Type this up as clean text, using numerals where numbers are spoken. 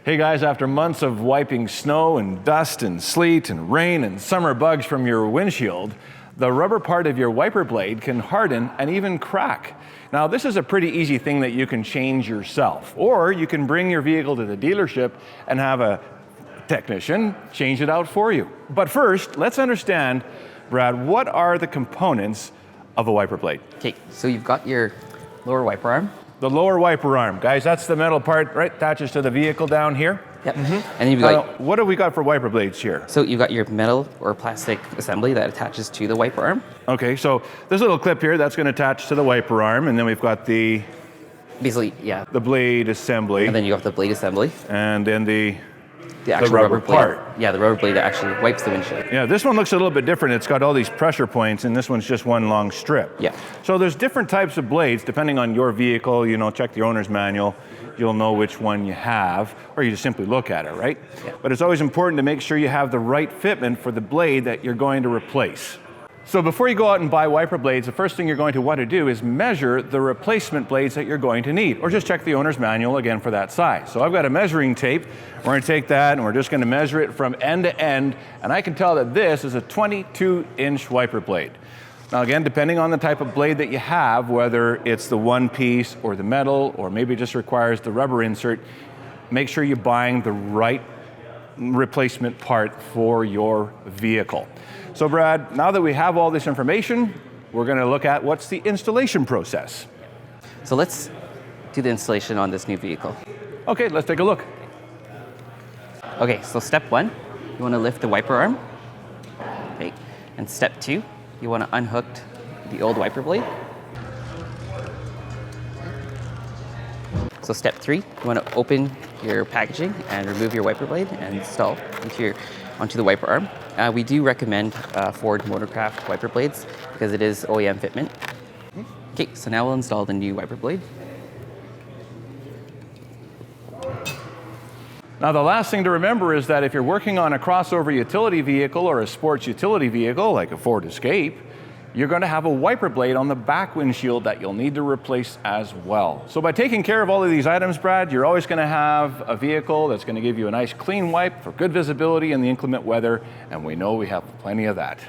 Hey guys, after months of wiping snow and dust and sleet and rain and summer bugs from your windshield, the rubber part of your wiper blade can harden and even crack. Now, this is a pretty easy thing that you can change yourself, or you can bring your vehicle to the dealership and have a technician change it out for you. But first, let's understand, Brad, what are the components of a wiper blade? Okay, so you've got your lower wiper arm. The lower wiper arm. Guys, that's the metal part, right, attaches to the vehicle down here. Yep. Mm-hmm. And then you've got... what have we got for wiper blades here? So you've got your metal or plastic assembly that attaches to the wiper arm. Okay, so this little clip here, that's going to attach to the wiper arm, and then we've got the... Basically, yeah. The blade assembly. And then you got the blade assembly. And then the actual rubber part. Blade. Yeah, the rubber blade that actually wipes the windshield. Yeah, this one looks a little bit different. It's got all these pressure points, and this one's just one long strip. Yeah. So there's different types of blades depending on your vehicle. You know, check the owner's manual. You'll know which one you have, or you just simply look at it, right? Yeah. But it's always important to make sure you have the right fitment for the blade that you're going to replace. So before you go out and buy wiper blades, the first thing you're going to want to do is measure the replacement blades that you're going to need, or just check the owner's manual again for that size. So I've got a measuring tape. We're going to take that and we're just going to measure it from end to end, and I can tell that this is a 22-inch wiper blade. Now again, depending on the type of blade that you have, whether it's the one piece or the metal, or maybe it just requires the rubber insert, make sure you're buying the right replacement part for your vehicle. So Brad, now that we have all this information, we're going to look at what's the installation process. So let's do the installation on this new vehicle. Okay, let's take a look. Okay, so step one, you want to lift the wiper arm. Okay, and step two, you want to unhook the old wiper blade. So step three, you want to open your packaging and remove your wiper blade and install onto the wiper arm. We do recommend Ford Motorcraft wiper blades because it is OEM fitment. Okay, so now we'll install the new wiper blade. Now the last thing to remember is that if you're working on a crossover utility vehicle or a sports utility vehicle like a Ford Escape, you're going to have a wiper blade on the back windshield that you'll need to replace as well. So by taking care of all of these items, Brad, you're always going to have a vehicle that's going to give you a nice clean wipe for good visibility in the inclement weather, and we know we have plenty of that.